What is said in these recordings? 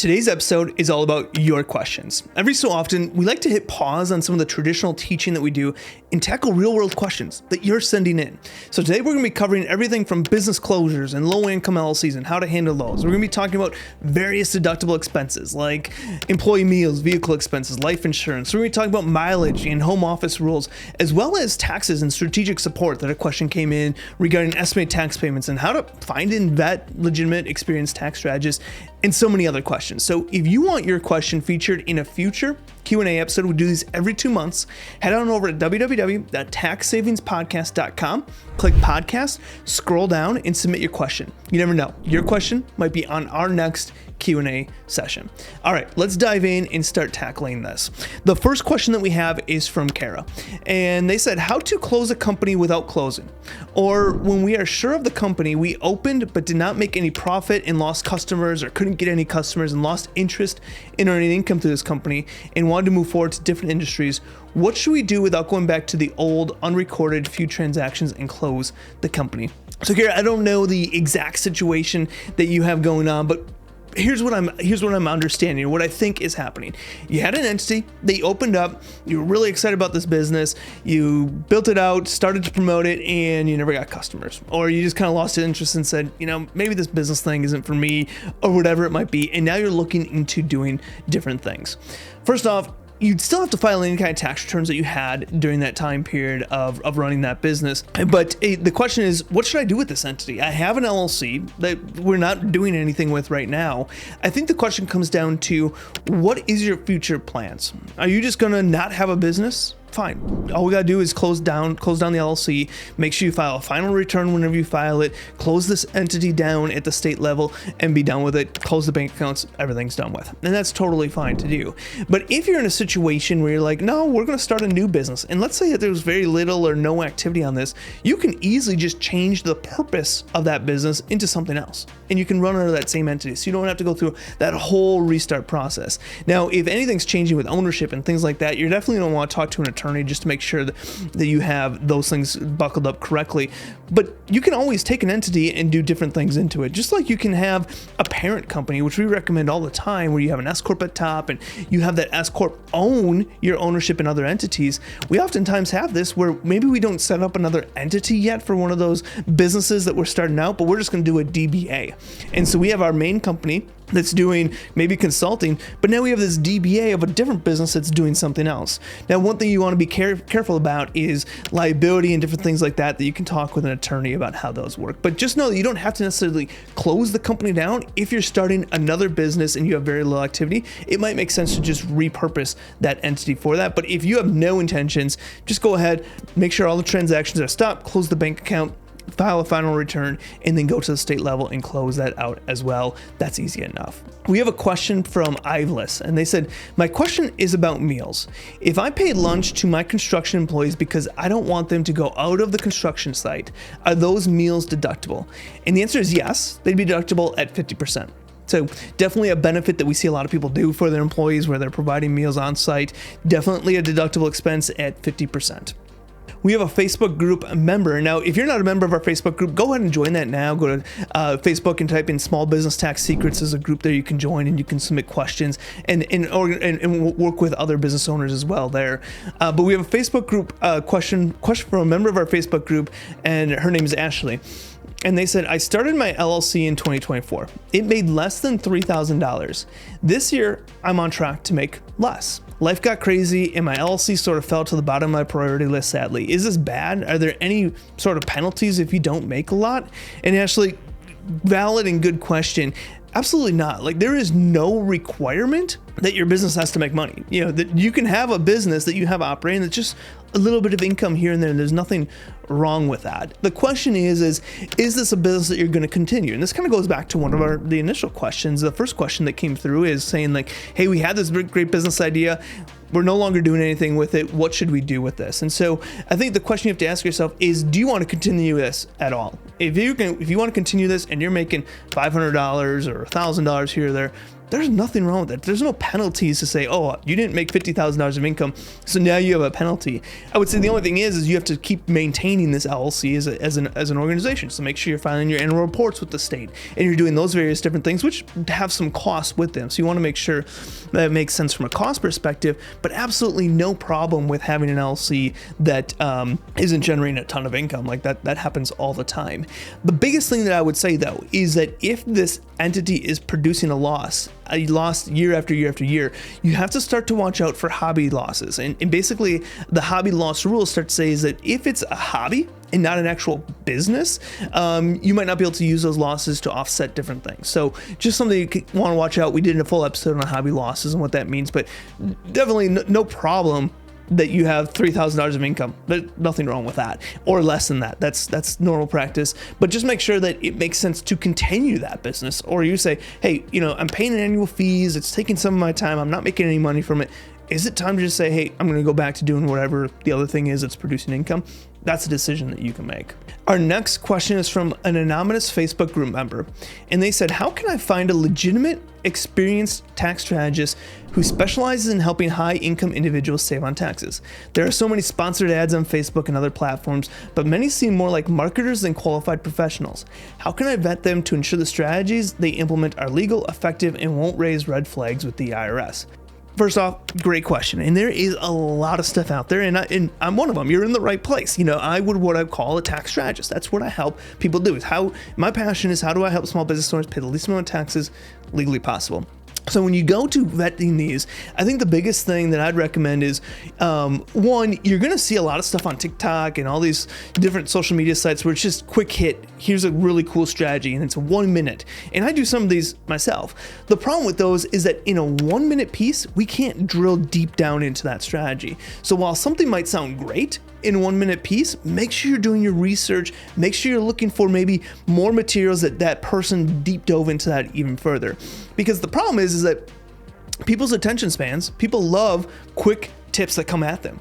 Today's episode is all about your questions. Every so often, we like to hit pause on some of the traditional teaching that we do and tackle real-world questions that you're sending in. So today we're going to be covering everything from business closures and low-income LLCs and how to handle those. We're going to be talking about various deductible expenses like employee meals, vehicle expenses, life insurance. We're going to be talking about mileage and home office rules, as well as taxes and strategic support. That a question came in regarding estimated tax payments and how to find and vet legitimate, experienced tax strategists, and so many other questions. So if you want your question featured in a future Q&A episode, we do these every 2 months. Head on over to www.taxsavingspodcast.com, click podcast, scroll down, and submit your question. You never know, your question might be on our next Q&A session. All right, let's dive in and start tackling this. The first question that we have is from Cara, and they said, how to close a company without closing, or when we are sure of the company we opened but did not make any profit and lost customers or couldn't get any customers and lost interest in earning income through this company and wanted to move forward to different industries. What should we do without going back to the old unrecorded few transactions and close the company? So Cara, I don't know the exact situation that you have going on, but here's what I'm understanding, what I think is happening. You had an entity that you opened up, you were really excited about this business, you built it out, started to promote it, and you never got customers. Or you just kind of lost interest and said, maybe this business thing isn't for me, or whatever it might be, and now you're looking into doing different things. First off, you'd still have to file any kind of tax returns that you had during that time period of running that business. But the question is, what should I do with this entity? I have an LLC that we're not doing anything with right now. I think the question comes down to, what is your future plans? Are you just gonna not have a business? Fine. All we gotta do is close down the LLC, make sure you file a final return whenever you file it, close this entity down at the state level and be done with it, close the bank accounts, everything's done with. And that's totally fine to do. But if you're in a situation where you're like, no, we're gonna start a new business, and let's say that there's very little or no activity on this, you can easily just change the purpose of that business into something else. And you can run under that same entity, so you don't have to go through that whole restart process. Now, if anything's changing with ownership and things like that, you're definitely gonna wanna talk to an attorney just to make sure that you have those things buckled up correctly. But you can always take an entity and do different things into it, just like you can have a parent company, which we recommend all the time, where you have an S corp at top and you have that S corp own your ownership in other entities. We oftentimes have this where maybe we don't set up another entity yet for one of those businesses that we're starting out, but we're just going to do a DBA. And so we have our main company that's doing maybe consulting, but now we have this DBA of a different business that's doing something else. Now, one thing you want to be careful about is liability and different things like that you can talk with an attorney about how those work. But just know that you don't have to necessarily close the company down. If you're starting another business and you have very little activity, it might make sense to just repurpose that entity for that. But if you have no intentions, just go ahead, make sure all the transactions are stopped, close the bank account, file a final return, and then go to the state level and close that out as well. That's easy enough. We have a question from Iveliss, and they said, my question is about meals. If I pay lunch to my construction employees because I don't want them to go out of the construction site, are those meals deductible? And the answer is yes, they'd be deductible at 50%. So definitely a benefit that we see a lot of people do for their employees where they're providing meals on site. Definitely a deductible expense at 50%. We have a Facebook group member. Now, if you're not a member of our Facebook group, go ahead and join that now. Go to Facebook and type in Small Business Tax Secrets. There's a group there you can join, and you can submit questions and work with other business owners as well there. But we have a Facebook group question from a member of our Facebook group, and her name is Ashley. And they said, I started my LLC in 2024. It made less than $3,000. This year, I'm on track to make less. Life got crazy and my LLC sort of fell to the bottom of my priority list, sadly. Is this bad? Are there any sort of penalties if you don't make a lot? And Ashley, valid and good question. Absolutely not. Like, there is no requirement that your business has to make money. That you can have a business that you have operating that's just a little bit of income here and there, and there's nothing wrong with that. The question is this a business that you're going to continue? And this kind of goes back to one of the initial questions. The first question that came through is saying like, hey, we had this great business idea. We're no longer doing anything with it. What should we do with this? And so I think the question you have to ask yourself is, do you want to continue this at all? If you want to continue this and you're making $500 or $1,000 here or there, there's nothing wrong with that. There's no penalties to say, oh, you didn't make $50,000 of income, so now you have a penalty. I would say the only thing is you have to keep maintaining this LLC as an organization. So make sure you're filing your annual reports with the state, and you're doing those various different things, which have some costs with them. So you want to make sure that it makes sense from a cost perspective, but absolutely no problem with having an LLC that isn't generating a ton of income. Like that happens all the time. The biggest thing that I would say though is that if this entity is producing a loss year after year after year, you have to start to watch out for hobby losses. And basically the hobby loss rule starts to say is that if it's a hobby and not an actual business, you might not be able to use those losses to offset different things. So just something you want to watch out. We did a full episode on hobby losses and what that means, but definitely no problem that you have $3,000 of income. There's nothing wrong with that, or less than that. That's normal practice. But just make sure that it makes sense to continue that business. Or you say, hey, I'm paying annual fees. It's taking some of my time. I'm not making any money from it. Is it time to just say, hey, I'm going to go back to doing whatever the other thing is that's producing income? That's a decision that you can make. Our next question is from an anonymous Facebook group member. And they said, how can I find a legitimate, experienced tax strategist who specializes in helping high income individuals save on taxes? There are so many sponsored ads on Facebook and other platforms, but many seem more like marketers than qualified professionals. How can I vet them to ensure the strategies they implement are legal, effective, and won't raise red flags with the IRS? First off, great question. And there is a lot of stuff out there, and I'm one of them. You're in the right place. I would what I call a tax strategist. That's what I help people do. My passion is how do I help small business owners pay the least amount of taxes legally possible. So when you go to vetting these, I think the biggest thing that I'd recommend is, one, you're going to see a lot of stuff on TikTok and all these different social media sites where it's just quick hit. Here's a really cool strategy, and it's 1 minute. And I do some of these myself. The problem with those is that in a 1 minute piece, we can't drill deep down into that strategy. So while something might sound great in a 1 minute piece, make sure you're doing your research. Make sure you're looking for maybe more materials that person deep dove into that even further. Because the problem is that people's attention spans, people love quick tips that come at them.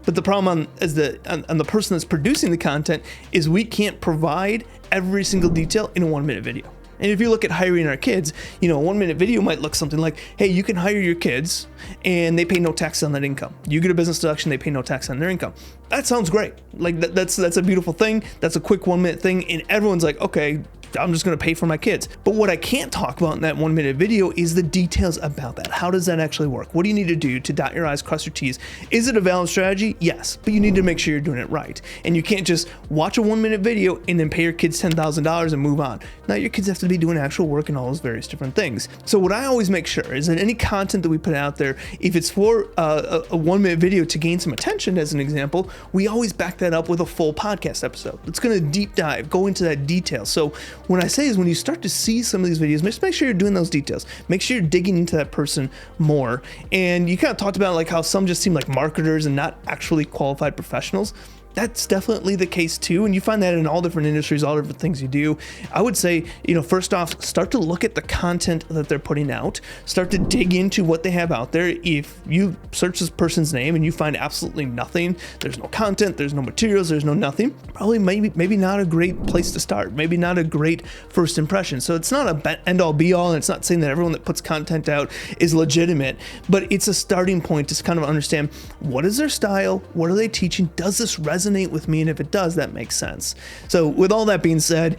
But the problem on the person that's producing the content is we can't provide every single detail in a 1 minute video. And if you look at hiring our kids, a 1 minute video might look something like, hey, you can hire your kids and they pay no tax on that income. You get a business deduction, they pay no tax on their income. That sounds great. Like that's a beautiful thing. That's a quick 1 minute thing. And everyone's like, okay, I'm just going to pay for my kids. But what I can't talk about in that 1 minute video is the details about that. How does that actually work? What do you need to do to dot your I's, cross your T's? Is it a valid strategy? Yes, but you need to make sure you're doing it right. And you can't just watch a 1 minute video and then pay your kids $10,000 and move on. Now your kids have to be doing actual work and all those various different things. So what I always make sure is that any content that we put out there, if it's for a 1 minute video to gain some attention, as an example, we always back that up with a full podcast episode. It's going to deep dive, go into that detail. So when I say is when you start to see some of these videos, just make sure you're doing those details. Make sure you're digging into that person more. And you kind of talked about like how some just seem like marketers and not actually qualified professionals. That's definitely the case too. And you find that in all different industries, all different things you do. I would say, first off, start to look at the content that they're putting out, start to dig into what they have out there. If you search this person's name and you find absolutely nothing, there's no content, there's no materials, there's no nothing, probably maybe not a great place to start, maybe not a great first impression. So it's not a end all be all. And it's not saying that everyone that puts content out is legitimate, but it's a starting point to kind of understand what is their style, what are they teaching, does this resonate with me, and if it does, that makes sense. So with all that being said,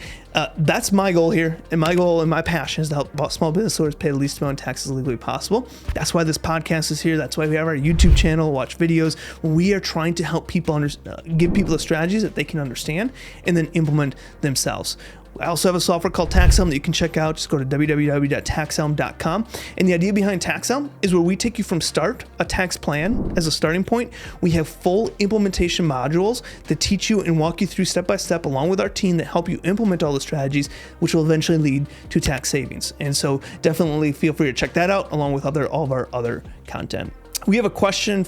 that's my goal here, and my goal and my passion is to help small business owners pay the least amount of taxes legally possible. That's why this podcast is here. That's why we have our YouTube channel, watch videos. We are trying to help people give people the strategies that they can understand and then implement themselves. I also have a software called TaxHelm that you can check out. Just go to www.taxhelm.com. And the idea behind TaxHelm is where we take you from start, a tax plan as a starting point. We have full implementation modules that teach you and walk you through step by step along with our team that help you implement all the strategies, which will eventually lead to tax savings. And so definitely feel free to check that out along with all of our other content. We have a question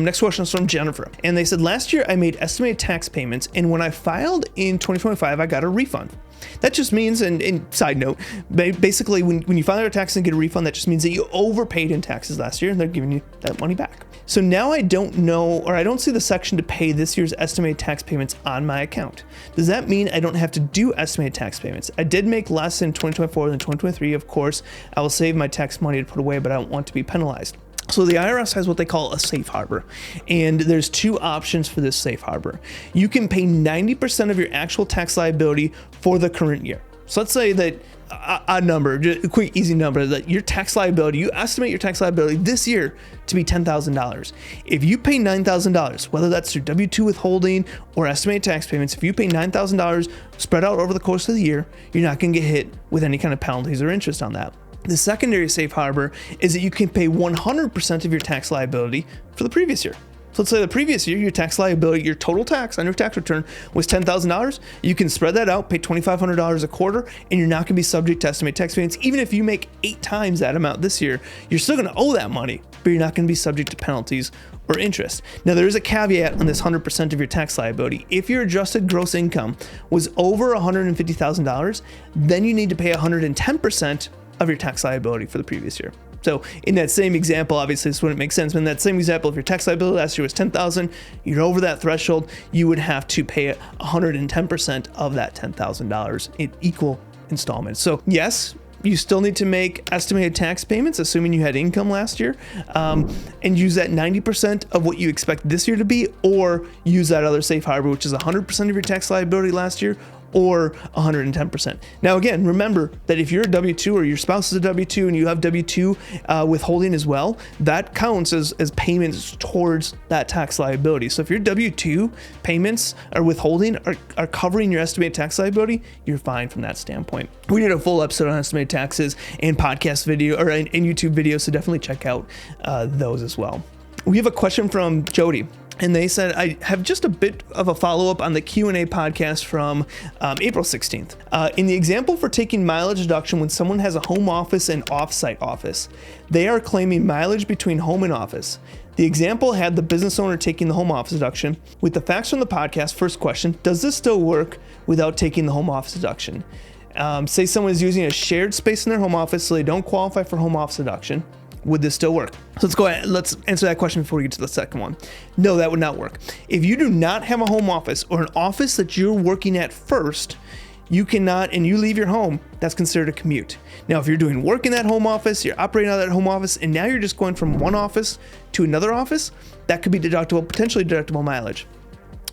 next question is from Jennifer. And they said, last year I made estimated tax payments, and when I filed in 2025, I got a refund. That just means, and side note, basically when you file your taxes and get a refund, that just means that you overpaid in taxes last year and they're giving you that money back. So now I don't know, or I don't see the section to pay this year's estimated tax payments on my account. Does that mean I don't have to do estimated tax payments? I did make less in 2024 than 2023. Of course, I will save my tax money to put away, but I don't want to be penalized. So the IRS has what they call a safe harbor, and there's two options for this safe harbor. You can pay 90% of your actual tax liability for the current year. So let's say that a number, just a quick, easy number, that your tax liability, you estimate your tax liability this year to be $10,000. If you pay $9,000, whether that's through W-2 withholding or estimated tax payments, if you pay $9,000 spread out over the course of the year, you're not going to get hit with any kind of penalties or interest on that. The secondary safe harbor is that you can pay 100% of your tax liability for the previous year. So let's say the previous year, your tax liability, your total tax on your tax return was $10,000. You can spread that out, pay $2,500 a quarter, and you're not going to be subject to estimated tax payments. Even if you make 8 times that amount this year, you're still going to owe that money, but you're not going to be subject to penalties or interest. Now, there is a caveat on this 100% of your tax liability. If your adjusted gross income was over $150,000, then you need to pay 110% of your tax liability for the previous year. So in that same example, obviously this wouldn't make sense, but in that same example, if your tax liability last year was $10,000, you're over that threshold, you would have to pay 110% of that $10,000 in equal installments. So yes, you still need to make estimated tax payments, assuming you had income last year, and use that 90% of what you expect this year to be, or use that other safe harbor, which is 100% of your tax liability last year, or 110%. Now, again, remember that if you're a W-2 or your spouse is a W-2 and you have W-2 withholding as well, that counts as payments towards that tax liability. So if your W-2 payments or withholding are covering your estimated tax liability, you're fine from that standpoint. We did a full episode on estimated taxes and podcast video or in YouTube videos, so definitely check out those as well. We have a question from Jody. And they said, I have just a bit of a follow-up on the Q&A podcast from April 16th. In the example for taking mileage deduction when someone has a home office and off-site office, they are claiming mileage between home and office. The example had the business owner taking the home office deduction. With the facts from the podcast, first question, does this still work without taking the home office deduction? Say someone is using a shared space in their home office, so they don't qualify for home office deduction. Would this still work? So let's go ahead. Let's answer that question before we get to the second one. No, that would not work. If you do not have a home office or an office that you're working at first, you cannot, and you leave your home, that's considered a commute. Now, if you're doing work in that home office, you're operating out of that home office, and now you're just going from one office to another office, that could be deductible, potentially deductible mileage.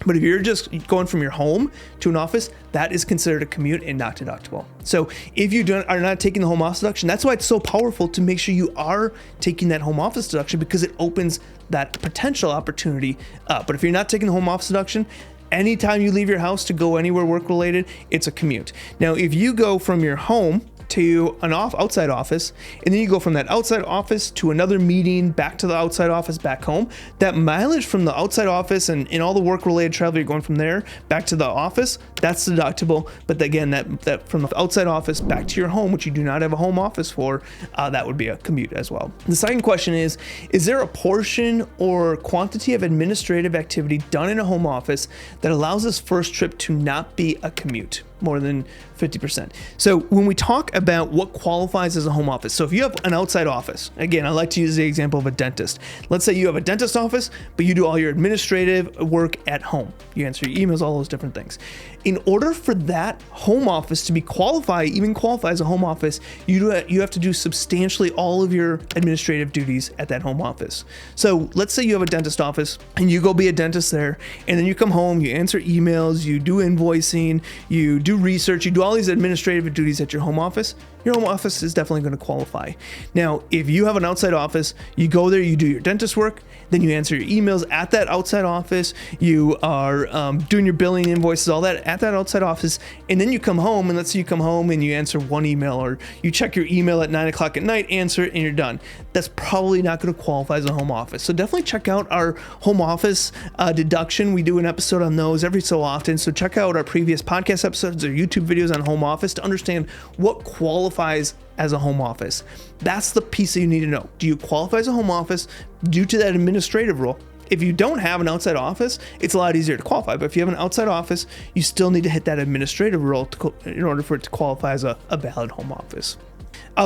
But if you're just going from your home to an office, that is considered a commute and not deductible. So if you are not taking the home office deduction, that's why it's so powerful to make sure you are taking that home office deduction, because it opens that potential opportunity up. But if you're not taking the home office deduction, anytime you leave your house to go anywhere work related, it's a commute. Now, if you go from your home to an outside office, and then you go from that outside office to another meeting, back to the outside office, back home, that mileage from the outside office and all the work related travel you're going from there back to the office, that's deductible. But again, that from the outside office back to your home, which you do not have a home office for, that would be a commute as well. The second question is there a portion or quantity of administrative activity done in a home office that allows this first trip to not be a commute? More than 50%. So when we talk about what qualifies as a home office, so if you have an outside office, again, I like to use the example of a dentist. Let's say you have a dentist office, but you do all your administrative work at home. You answer your emails, all those different things. In order for that home office to be even qualify as a home office, you have to do substantially all of your administrative duties at that home office. So let's say you have a dentist office and you go be a dentist there, and then you come home, you answer emails, you do invoicing, you do research, you do all these administrative duties at your home office. Your home office is definitely going to qualify. Now, if you have an outside office, you go there, you do your dentist work, then you answer your emails at that outside office, you are doing your billing, invoices, all that at that outside office, and then you come home, and let's say you come home and you answer one email, or you check your email at 9 o'clock at night, answer it, and you're done. That's probably not going to qualify as a home office. So definitely check out our home office deduction. We do an episode on those every so often, so check out our previous podcast episodes or YouTube videos on home office to understand what qualifies qualifies as a home office. That's the piece that you need to know. Do you qualify as a home office due to that administrative rule? If you don't have an outside office, it's a lot easier to qualify. But if you have an outside office, you still need to hit that administrative rule in order for it to qualify as a valid home office.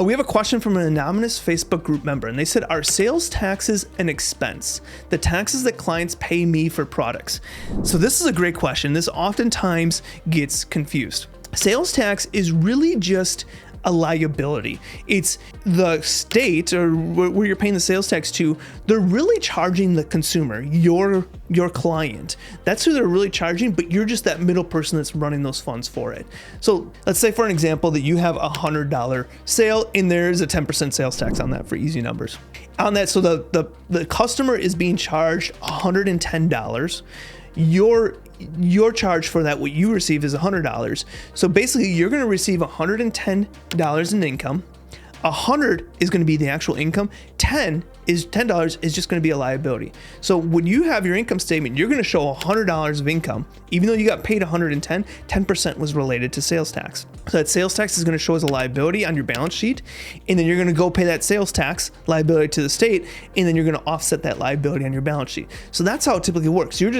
We have a question from an anonymous Facebook group member, and they said, are sales taxes an expense? The taxes that clients pay me for products. So this is a great question. This oftentimes gets confused. Sales tax is really just a liability. It's the state, or where you're paying the sales tax to, they're really charging the consumer, your client. That's who they're really charging, but you're just that middle person that's running those funds for it. So let's say, for an example, that you have a $100 sale and there's a 10% sales tax on that for easy numbers. On that, so the customer is being charged $110. Your charge for that, what you receive, is $100. So basically, you're going to receive $110 in income. 100 is going to be the actual income. $10 is just going to be a liability. So when you have your income statement, you're going to show $100 of income, even though you got paid 110. 10% was related to sales tax. So that sales tax is going to show as a liability on your balance sheet, and then you're going to go pay that sales tax liability to the state, and then you're going to offset that liability on your balance sheet. So that's how it typically works. You're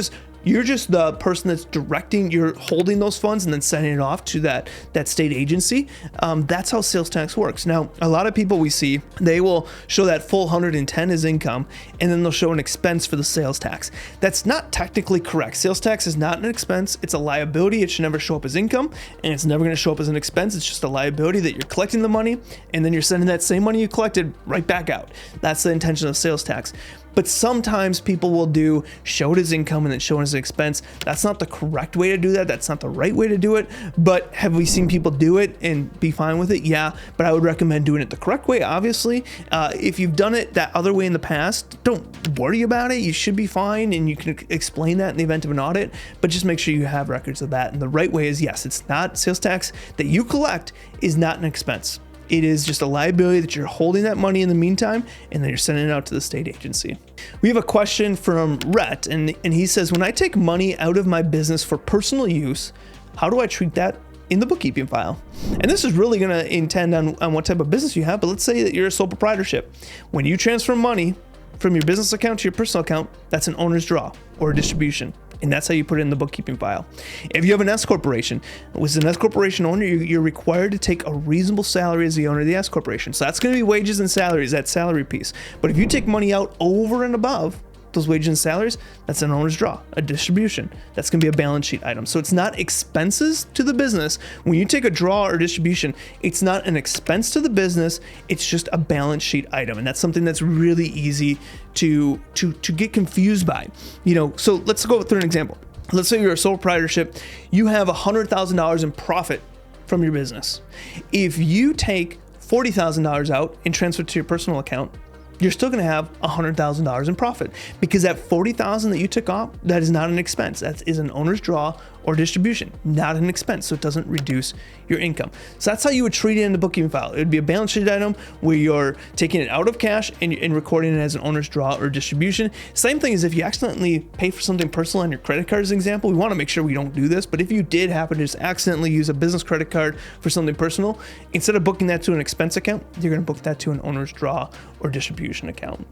just the person that's directing, you're holding those funds and then sending it off to that state agency. That's how sales tax works. Now, a lot of people we see, they will show that full 110 as income, and then they'll show an expense for the sales tax. That's not technically correct. Sales tax is not an expense. It's a liability. It should never show up as income, and it's never going to show up as an expense. It's just a liability that you're collecting the money, and then you're sending that same money you collected right back out. That's the intention of sales tax. But sometimes people will show it as income and then show it as an expense. That's not the correct way to do that. That's not the right way to do it. But have we seen people do it and be fine with it? Yeah, but I would recommend doing it the correct way, obviously. If you've done it that other way in the past, don't worry about it. You should be fine, and you can explain that in the event of an audit, but just make sure you have records of that. And the right way is, yes, it's not sales tax that you collect is not an expense. It is just a liability that you're holding that money in the meantime, and then you're sending it out to the state agency. We have a question from Rhett, and he says, when I take money out of my business for personal use, how do I treat that in the bookkeeping file? And this is really going to intend on what type of business you have, but let's say that you're a sole proprietorship. When you transfer money from your business account to your personal account, that's an owner's draw or a distribution. And that's how you put it in the bookkeeping file. If you have an S corporation, with an S corporation owner, you're required to take a reasonable salary as the owner of the S corporation. So that's going to be wages and salaries, that salary piece. But if you take money out over and above those wages and salaries, that's an owner's draw, a distribution. That's going to be a balance sheet item. So it's not expenses to the business. When you take a draw or distribution, it's not an expense to the business. It's just a balance sheet item. And that's something that's really easy to get confused by. So let's go through an example. Let's say you're a sole proprietorship. You have $100,000 in profit from your business. If you take $40,000 out and transfer it to your personal account, you're still going to have $100,000 in profit, because that $40,000 that you took off, that is not an expense. That is an owner's draw or distribution, not an expense. So it doesn't reduce your income. So that's how you would treat it in the bookkeeping file. It would be a balance sheet item where you're taking it out of cash and recording it as an owner's draw or distribution. Same thing as if you accidentally pay for something personal on your credit card, as an example. We want to make sure we don't do this, but if you did happen to just accidentally use a business credit card for something personal, instead of booking that to an expense account, you're going to book that to an owner's draw or distribution account.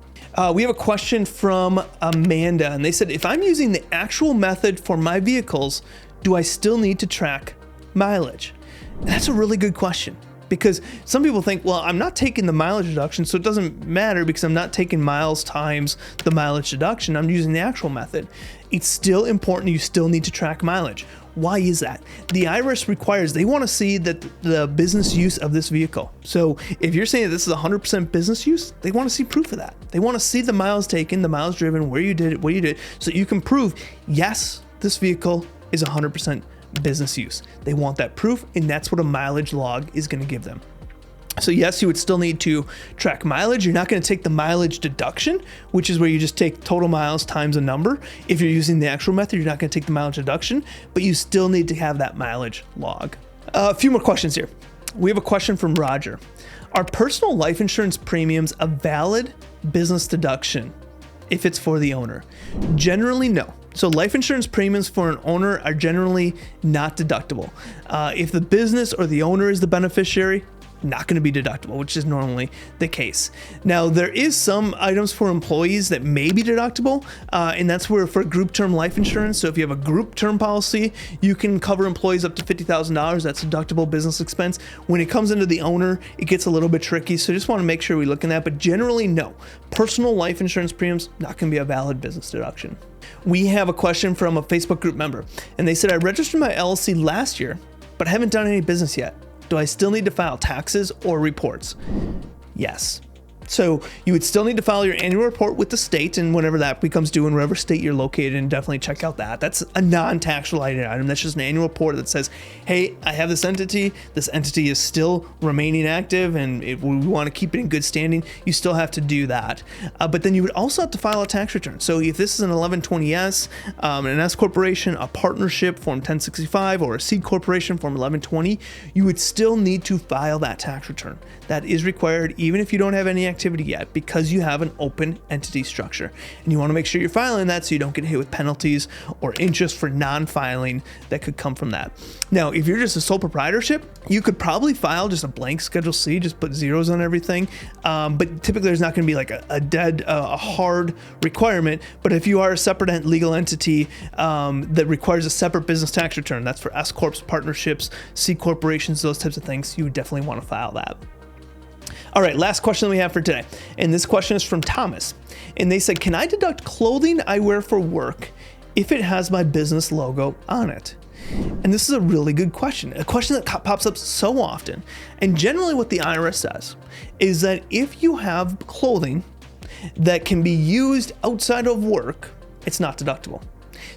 We have a question from Amanda, and they said, if I'm using the actual method for my vehicles, do I still need to track mileage? And that's a really good question, because some people think, well, I'm not taking the mileage deduction, so it doesn't matter because I'm not taking miles times the mileage deduction. I'm using the actual method. It's still important. You still need to track mileage. Why is that? The IRS requires, they want to see that the business use of this vehicle. So if you're saying that this is 100% business use, they want to see proof of that. They want to see the miles taken, the miles driven, where you did it, what you did, so you can prove, yes, this vehicle is 100% business use. They want that proof, and that's what a mileage log is going to give them. So yes, you would still need to track mileage. You're not going to take the mileage deduction, which is where you just take total miles times a number. If you're using the actual method, you're not going to take the mileage deduction, but you still need to have that mileage log. A few more questions here. We have a question from Roger. Are personal life insurance premiums a valid business deduction if it's for the owner? Generally, no. So life insurance premiums for an owner are generally not deductible. If the business or the owner is the beneficiary, not going to be deductible, which is normally the case. Now, there is some items for employees that may be deductible, and that's where for group term life insurance. So if you have a group term policy, you can cover employees up to $50,000. That's deductible business expense. When it comes into the owner, it gets a little bit tricky. So just want to make sure we look in that. But generally, no. Personal life insurance premiums, not going to be a valid business deduction. We have a question from a Facebook group member, and they said, I registered my LLC last year, but I haven't done any business yet. Do I still need to file taxes or reports? Yes. So you would still need to file your annual report with the state, and whenever that becomes due in whatever state you're located in, definitely check out that. That's a non-tax related item. That's just an annual report that says, hey, I have this entity. This entity is still remaining active, and if we want to keep it in good standing, you still have to do that. But then you would also have to file a tax return. So if this is an 1120S, an S corporation, a partnership, Form 1065, or a seed corporation, Form 1120, you would still need to file that tax return. That is required even if you don't have any activity yet, because you have an open entity structure, and you want to make sure you're filing that so you don't get hit with penalties or interest for non-filing that could come from that. Now, if you're just a sole proprietorship, you could probably file just a blank Schedule C, just put zeros on everything. But typically there's not going to be like a hard requirement. But if you are a separate legal entity that requires a separate business tax return, that's for S corps, partnerships, C corporations, those types of things, you would definitely want to file that. All right, last question we have for today. And this question is from Thomas. And they said, can I deduct clothing I wear for work if it has my business logo on it? And this is a really good question, a question that pops up so often. And generally what the IRS says is that if you have clothing that can be used outside of work, it's not deductible.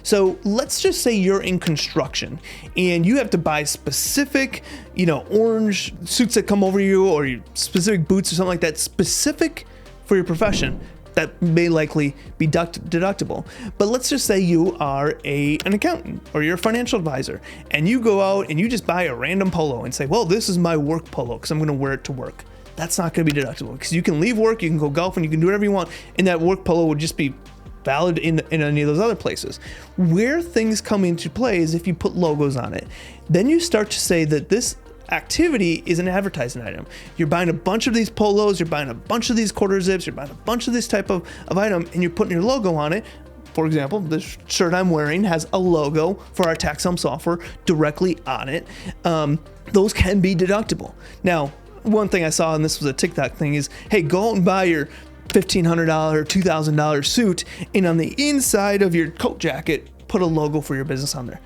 So let's just say you're in construction and you have to buy specific, orange suits that come over you, or specific boots or something like that, specific for your profession. That may likely be deductible. But let's just say you are an accountant or you're a financial advisor, and you go out and you just buy a random polo and say, well, this is my work polo because I'm going to wear it to work. That's not going to be deductible, because you can leave work, you can go golfing, you can do whatever you want, and that work polo would just be valid in any of those other places. Where things come into play is if you put logos on it. Then you start to say that this activity is an advertising item. You're buying a bunch of these polos, you're buying a bunch of these quarter zips, you're buying a bunch of this type of item, and you're putting your logo on it. For example, this shirt I'm wearing has a logo for our tax helm software directly on it. Those can be deductible. Now, one thing I saw, and this was a TikTok thing, is, hey, go out and buy your $1,500, $2,000 suit, and on the inside of your coat jacket, put a logo for your business on there.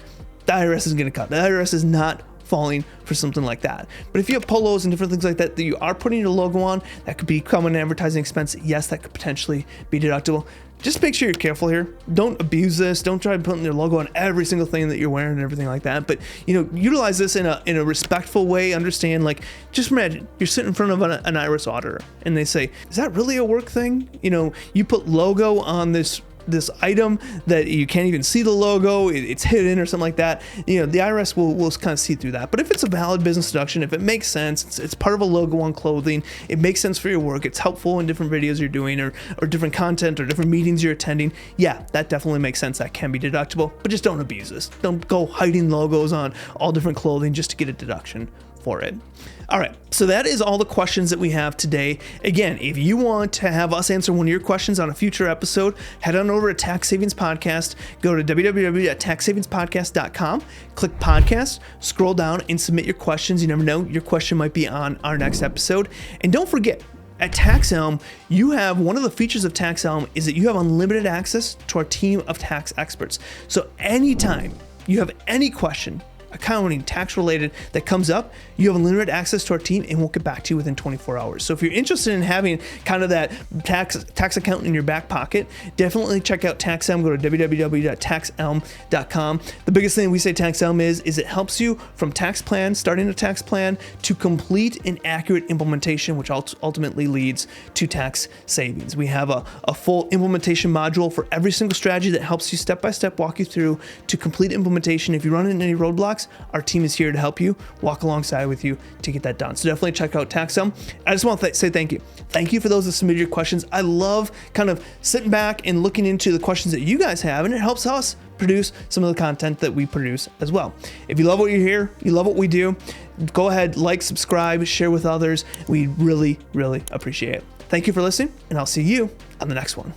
The IRS is going to cut. The IRS is not falling for something like that. But if you have polos and different things like that you are putting your logo on, that could become an advertising expense. Yes, that could potentially be deductible. Just make sure you're careful here. Don't abuse this. Don't try putting your logo on every single thing that you're wearing and everything like that. But utilize this in a respectful way. Understand, like, just imagine you're sitting in front of an IRS auditor and they say, "Is that really a work thing?" You put logo on this item that you can't even see the logo, it's hidden or something like that. The IRS will kind of see through that. But if it's a valid business deduction, if it makes sense, it's part of a logo on clothing, it makes sense for your work, it's helpful in different videos you're doing or different content or different meetings you're attending, yeah, that definitely makes sense. That can be deductible, but just don't abuse this. Don't go hiding logos on all different clothing just to get a deduction for it. All right, so that is all the questions that we have today. Again, if you want to have us answer one of your questions on a future episode, head on over to Tax Savings Podcast, go to www.taxsavingspodcast.com, click podcast, scroll down and submit your questions. You never know, your question might be on our next episode. And don't forget, at Tax Helm, you have one of the features of Tax Helm is that you have unlimited access to our team of tax experts. So anytime you have any question, accounting, tax related, that comes up, you have unlimited access to our team and we'll get back to you within 24 hours. So if you're interested in having kind of that tax accountant in your back pocket, definitely check out Tax Helm. Go to www.taxhelm.com. The biggest thing we say Tax Helm is it helps you from starting a tax plan to complete an accurate implementation, which ultimately leads to tax savings. We have a full implementation module for every single strategy that helps you step by step walk you through to complete implementation. If you run into any roadblocks, our team is here to help you, walk alongside with you to get that done. So definitely check out Tax Helm. I just want to say thank you. Thank you for those that submitted your questions. I love kind of sitting back and looking into the questions that you guys have, and it helps us produce some of the content that we produce as well. If you love what you hear, you love what we do, go ahead, like, subscribe, share with others. We really, really appreciate it. Thank you for listening, and I'll see you on the next one.